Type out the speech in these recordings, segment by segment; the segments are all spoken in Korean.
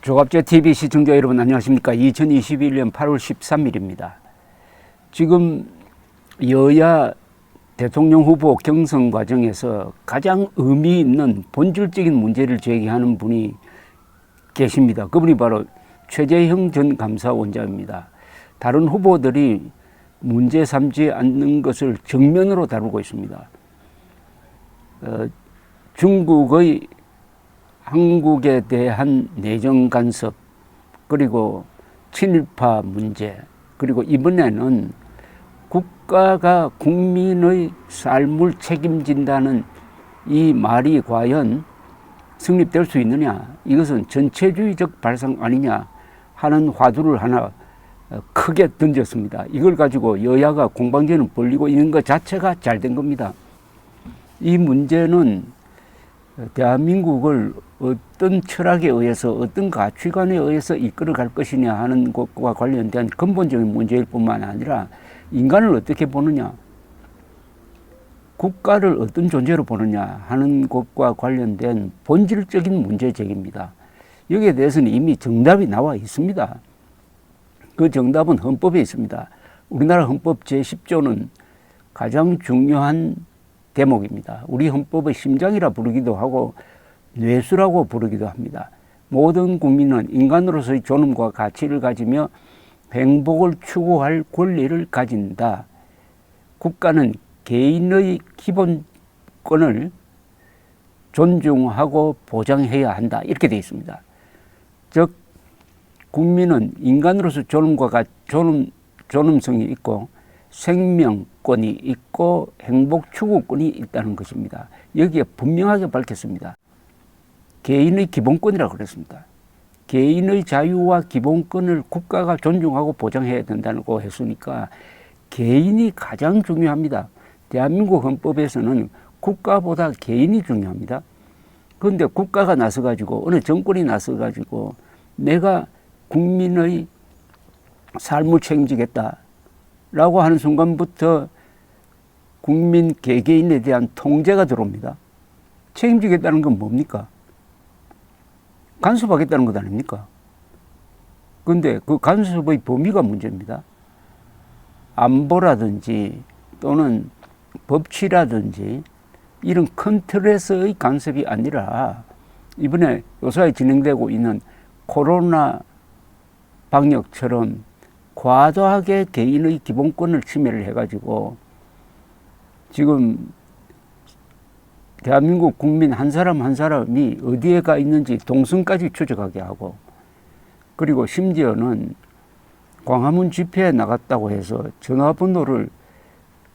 조갑제 TV 시청자 여러분 안녕하십니까. 2021년 8월 13일입니다. 지금 여야 대통령 후보 경선 과정에서 가장 의미 있는 본질적인 문제를 제기하는 분이 계십니다. 그분이 바로 최재형 전 감사원장입니다. 다른 후보들이 문제 삼지 않는 것을 정면으로 다루고 있습니다. 중국의 한국에 대한 내정 간섭, 그리고 친일파 문제, 그리고 이번에는 국가가 국민의 삶을 책임진다는 이 말이 과연 성립될 수 있느냐, 이것은 전체주의적 발상 아니냐 하는 화두를 하나 크게 던졌습니다. 이걸 가지고 여야가 공방전을 벌이고 있는 것 자체가 잘 된 겁니다. 이 문제는 대한민국을 어떤 철학에 의해서, 어떤 가치관에 의해서 이끌어갈 것이냐 하는 것과 관련된 근본적인 문제일 뿐만 아니라 인간을 어떻게 보느냐, 국가를 어떤 존재로 보느냐 하는 것과 관련된 본질적인 문제 제기입니다. 여기에 대해서는 이미 정답이 나와 있습니다. 그 정답은 헌법에 있습니다. 우리나라 헌법 제10조는 가장 중요한 대목입니다. 우리 헌법의 심장이라 부르기도 하고 뇌수라고 부르기도 합니다. 모든 국민은 인간으로서의 존엄과 가치를 가지며 행복을 추구할 권리를 가진다. 국가는 개인의 기본권을 존중하고 보장해야 한다. 이렇게 되어 있습니다. 즉 국민은 인간으로서 존엄성이 있고 생명권이 있고 행복 추구권이 있다는 것입니다. 여기에 분명하게 밝혔습니다. 개인의 기본권이라고 그랬습니다. 개인의 자유와 기본권을 국가가 존중하고 보장해야 된다고 했으니까 개인이 가장 중요합니다. 대한민국 헌법에서는 국가보다 개인이 중요합니다. 그런데 국가가 나서가지고, 어느 정권이 나서가지고 내가 국민의 삶을 책임지겠다 라고 하는 순간부터 국민 개개인에 대한 통제가 들어옵니다. 책임지겠다는 건 뭡니까? 간섭하겠다는 것 아닙니까? 그런데 그 간섭의 범위가 문제입니다. 안보라든지 또는 법치라든지 이런 큰 틀에서의 간섭이 아니라 이번에 요사이 진행되고 있는 코로나 방역처럼 과도하게 개인의 기본권을 침해를 해가지고 지금 대한민국 국민 한 사람 한 사람이 어디에 가 있는지 동선까지 추적하게 하고, 그리고 심지어는 광화문 집회에 나갔다고 해서 전화번호를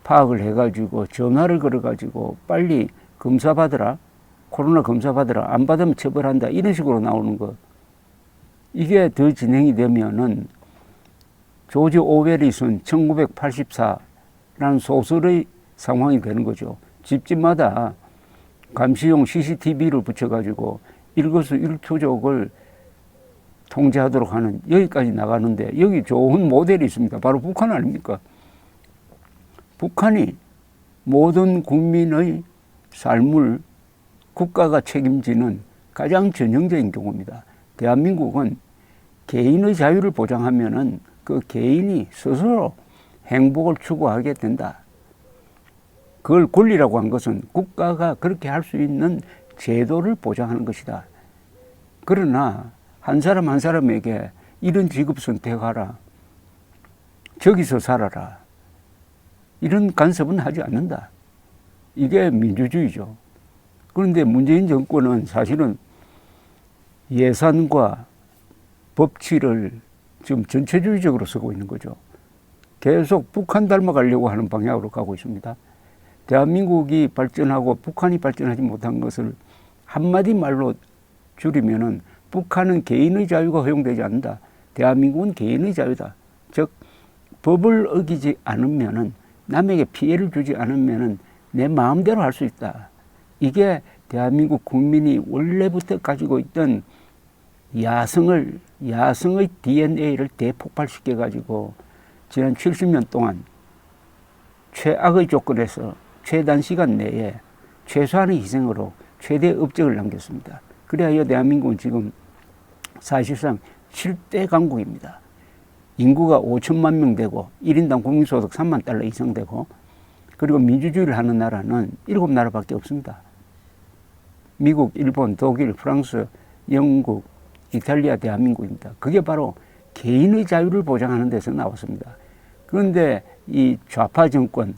파악을 해가지고 전화를 걸어가지고 빨리 검사 받으라, 코로나 검사 받으라, 안 받으면 처벌한다, 이런 식으로 나오는 거. 이게 더 진행이 되면은 조지 오웰이 쓴 1984라는 소설의 상황이 되는 거죠. 집집마다 감시용 CCTV를 붙여가지고 일거수일투족을 통제하도록 하는, 여기까지 나가는데 여기 좋은 모델이 있습니다. 바로 북한 아닙니까? 북한이 모든 국민의 삶을 국가가 책임지는 가장 전형적인 경우입니다. 대한민국은 개인의 자유를 보장하면은 그 개인이 스스로 행복을 추구하게 된다. 그걸 권리라고 한 것은 국가가 그렇게 할 수 있는 제도를 보장하는 것이다. 그러나 한 사람 한 사람에게 이런 직업 선택하라, 저기서 살아라, 이런 간섭은 하지 않는다. 이게 민주주의죠. 그런데 문재인 정권은 사실은 예산과 법치를 지금 전체주의적으로 쓰고 있는 거죠. 계속 북한 닮아가려고 하는 방향으로 가고 있습니다. 대한민국이 발전하고 북한이 발전하지 못한 것을 한마디 말로 줄이면은 북한은 개인의 자유가 허용되지 않는다. 대한민국은 개인의 자유다. 즉 법을 어기지 않으면은, 남에게 피해를 주지 않으면은 내 마음대로 할 수 있다. 이게 대한민국 국민이 원래부터 가지고 있던 야성의 DNA를 대폭발시켜 가지고 지난 70년 동안 최악의 조건에서 최단 시간 내에 최소한의 희생으로 최대 업적을 남겼습니다. 그래야 대한민국은 지금 사실상 7대 강국입니다. 인구가 5천만 명 되고 1인당 국민소득 3만 달러 이상 되고 그리고 민주주의를 하는 나라는 7나라밖에 없습니다. 미국, 일본, 독일, 프랑스, 영국, 이탈리아, 대한민국입니다. 그게 바로 개인의 자유를 보장하는 데서 나왔습니다. 그런데 이 좌파 정권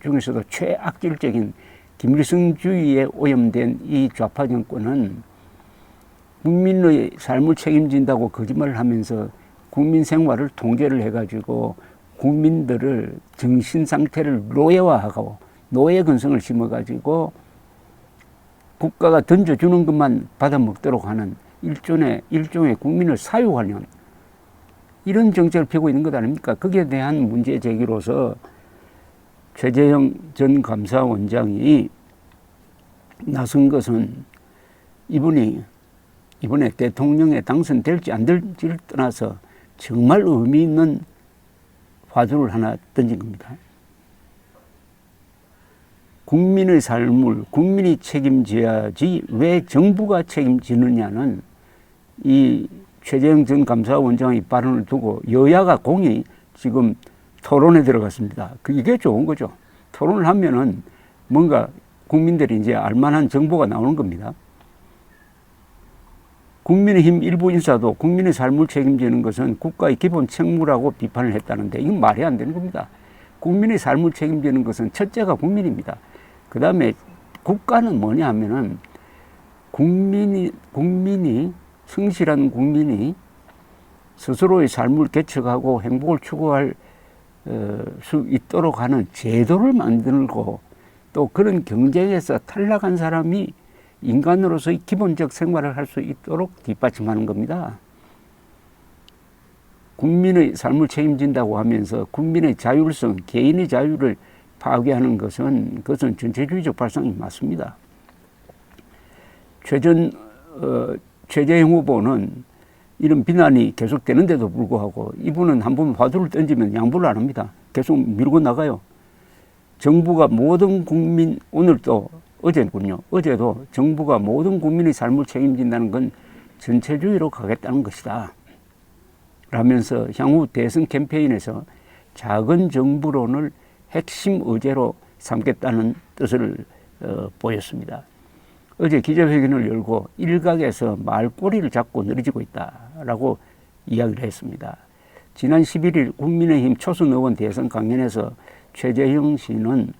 중에서도 최악질적인 김일성주의에 오염된 이 좌파 정권은 국민의 삶을 책임진다고 거짓말을 하면서 국민 생활을 통제를 해가지고 국민들을 정신 상태를 노예화하고 노예 근성을 심어가지고 국가가 던져주는 것만 받아먹도록 하는 일종의 국민을 사유하는 이런 정책을 펴고 있는 것 아닙니까? 거기에 대한 문제 제기로서 최재형 전 감사원장이 나선 것은 이번에 대통령에 당선될지 안 될지를 떠나서 정말 의미 있는 화두를 하나 던진 겁니다. 국민의 삶을 국민이 책임져야지 왜 정부가 책임지느냐는 이 최재형 전 감사원장의 발언을 두고 여야가 공히 지금 토론에 들어갔습니다. 이게 좋은 거죠. 토론을 하면은 뭔가 국민들이 이제 알만한 정보가 나오는 겁니다. 국민의힘 일부 인사도 국민의 삶을 책임지는 것은 국가의 기본 책무라고 비판을 했다는데 이건 말이 안 되는 겁니다. 국민의 삶을 책임지는 것은 첫째가 국민입니다. 그 다음에 국가는 뭐냐 하면은 성실한 국민이 스스로의 삶을 개척하고 행복을 추구할 수 있도록 하는 제도를 만들고 또 그런 경쟁에서 탈락한 사람이 인간으로서의 기본적 생활을 할 수 있도록 뒷받침하는 겁니다. 국민의 삶을 책임진다고 하면서 국민의 자율성, 개인의 자유를 파괴하는 그것은 전체주의적 발상이 맞습니다. 최재형 후보는 이런 비난이 계속되는데도 불구하고 이분은 한번 화두를 던지면 양보를 안 합니다. 계속 밀고 나가요. 정부가 모든 국민, 어제도 정부가 모든 국민의 삶을 책임진다는 건 전체주의로 가겠다는 것이다. 라면서 향후 대선 캠페인에서 작은 정부론을 핵심 의제로 삼겠다는 뜻을 보였습니다. 어제 기자회견을 열고 일각에서 말꼬리를 잡고 늘어지고 있다라고 이야기를 했습니다. 지난 11일 국민의힘 초선 의원 대선 강연에서 최재형 씨는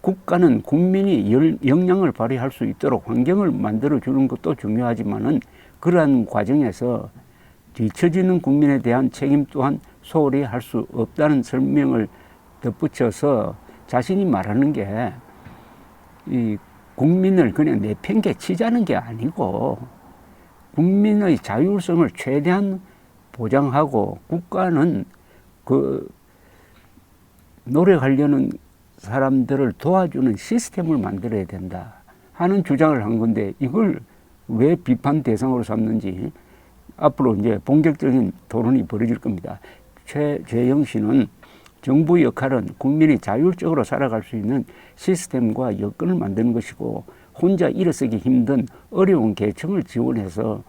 국가는 국민이 역량을 발휘할 수 있도록 환경을 만들어주는 것도 중요하지만은 그러한 과정에서 뒤처지는 국민에 대한 책임 또한 소홀히 할 수 없다는 설명을 덧붙여서 자신이 말하는 게 이 국민을 그냥 내팽개 치자는 게 아니고 국민의 자율성을 최대한 보장하고 국가는 그 노력하려는 사람들을 도와주는 시스템을 만들어야 된다 하는 주장을 한 건데 이걸 왜 비판 대상으로 삼는지 앞으로 이제 본격적인 토론이 벌어질 겁니다. 최재형 씨는 정부의 역할은 국민이 자율적으로 살아갈 수 있는 시스템과 여건을 만드는 것이고 혼자 일어서기 힘든 어려운 계층을 지원해서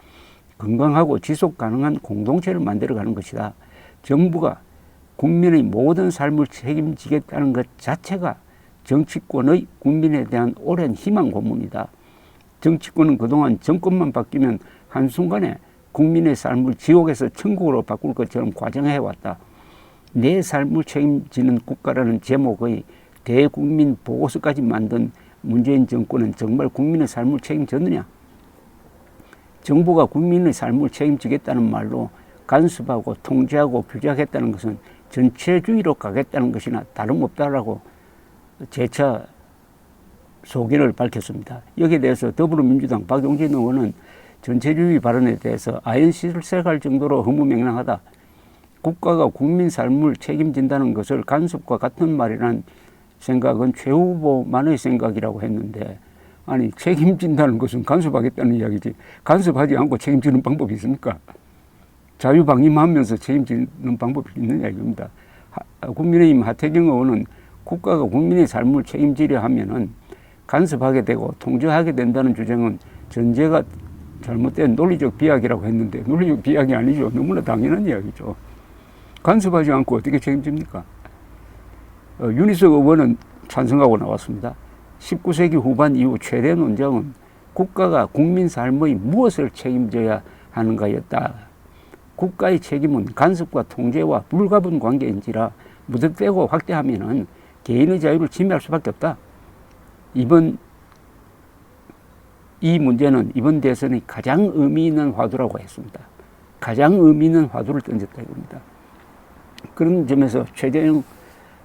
건강하고 지속 가능한 공동체를 만들어가는 것이다. 정부가 국민의 모든 삶을 책임지겠다는 것 자체가 정치권의 국민에 대한 오랜 희망 고문이다. 정치권은 그동안 정권만 바뀌면 한순간에 국민의 삶을 지옥에서 천국으로 바꿀 것처럼 과정해왔다. 내 삶을 책임지는 국가라는 제목의 대국민 보고서까지 만든 문재인 정권은 정말 국민의 삶을 책임졌느냐? 정부가 국민의 삶을 책임지겠다는 말로 간섭하고 통제하고 규제하겠다는 것은 전체주의로 가겠다는 것이나 다름없다라고 재차 소견을 밝혔습니다. 여기에 대해서 더불어민주당 박용진 의원은 전체주의 발언에 대해서 아연실색할 정도로 허무맹랑하다. 국가가 국민 삶을 책임진다는 것을 간섭과 같은 말이라는 생각은 최 후보만의 생각이라고 했는데 아니 책임진다는 것은 간섭하겠다는 이야기지 간섭하지 않고 책임지는 방법이 있습니까? 자유방임하면서 책임지는 방법이 있는 이야기입니다. 국민의힘 하태경 의원은 국가가 국민의 삶을 책임지려 하면은 간섭하게 되고 통제하게 된다는 주장은 전제가 잘못된 논리적 비약이라고 했는데 논리적 비약이 아니죠. 너무나 당연한 이야기죠. 간섭하지 않고 어떻게 책임집니까? 윤희석 의원은 찬성하고 나왔습니다. 19세기 후반 이후 최대 논쟁은 국가가 국민 삶의 무엇을 책임져야 하는가였다. 국가의 책임은 간섭과 통제와 불가분 관계인지라 무턱대고 확대하면은 개인의 자유를 침해할 수밖에 없다. 이 문제는 이번 대선의 가장 의미 있는 화두라고 했습니다. 가장 의미 있는 화두를 던졌다 이겁니다. 그런 점에서 최재형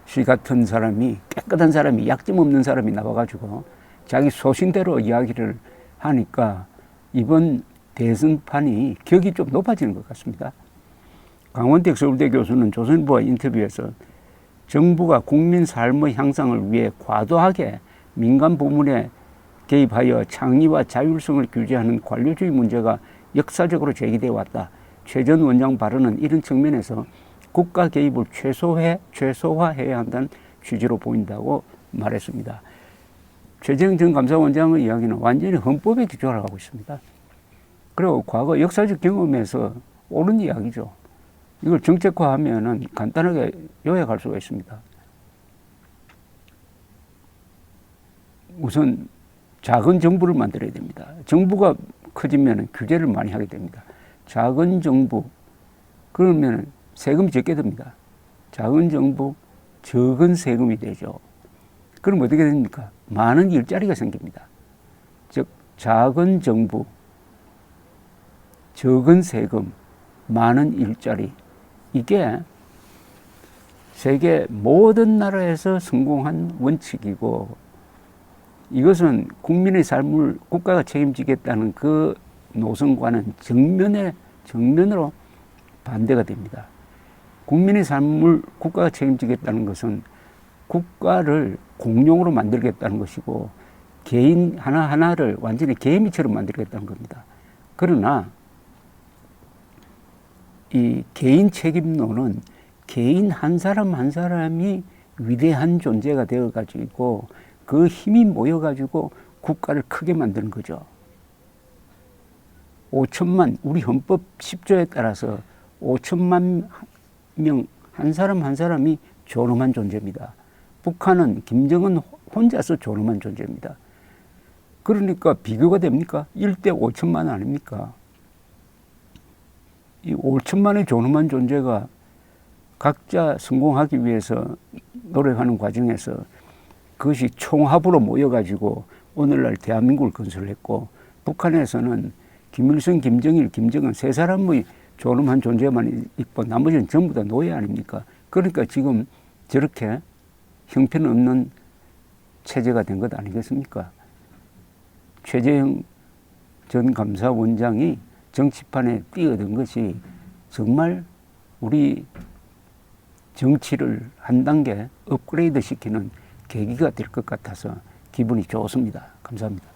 씨 같은 사람이, 깨끗한 사람이, 약점 없는 사람이 나와가지고 자기 소신대로 이야기를 하니까 이번 대선판이 격이 좀 높아지는 것 같습니다. 강원택 서울대 교수는 조선일보와 인터뷰에서 정부가 국민 삶의 향상을 위해 과도하게 민간 부문에 개입하여 창의와 자율성을 규제하는 관료주의 문제가 역사적으로 제기되어 왔다. 최 전 원장 발언은 이런 측면에서 국가 개입을 최소화해야 한다는 취지로 보인다고 말했습니다. 최재형 전 감사원장의 이야기는 완전히 헌법에 기초를 하고 있습니다. 그리고 과거 역사적 경험에서 옳은 이야기죠. 이걸 정책화하면은 간단하게 요약할 수가 있습니다. 우선 작은 정부를 만들어야 됩니다. 정부가 커지면 규제를 많이 하게 됩니다. 작은 정부, 그러면 세금이 적게 듭니다. 작은 정부, 적은 세금이 되죠. 그럼 어떻게 됩니까? 많은 일자리가 생깁니다. 즉, 작은 정부, 적은 세금, 많은 일자리. 이게 세계 모든 나라에서 성공한 원칙이고, 이것은 국민의 삶을 국가가 책임지겠다는 그 노선과는 정면으로 반대가 됩니다. 국민의 삶을 국가가 책임지겠다는 것은 국가를 공룡으로 만들겠다는 것이고, 개인 하나하나를 완전히 개미처럼 만들겠다는 겁니다. 그러나 이 개인 책임론은 개인 한 사람 한 사람이 위대한 존재가 되어가지고 그 힘이 모여가지고 국가를 크게 만드는 거죠. 5천만, 우리 헌법 10조에 따라서 5천만 명 한 사람 한 사람이 존엄한 존재입니다. 북한은 김정은 혼자서 존엄한 존재입니다. 그러니까 비교가 됩니까? 1대 5천만 아닙니까? 이 5천만의 존엄한 존재가 각자 성공하기 위해서 노력하는 과정에서 그것이 총합으로 모여가지고 오늘날 대한민국을 건설했고, 북한에서는 김일성, 김정일, 김정은 세 사람의 존엄한 존재만 있고 나머지는 전부 다 노예 아닙니까? 그러니까 지금 저렇게 형편없는 체제가 된 것 아니겠습니까? 최재형 전 감사원장이 정치판에 뛰어든 것이 정말 우리 정치를 한 단계 업그레이드 시키는 계기가 될 것 같아서 기분이 좋습니다. 감사합니다.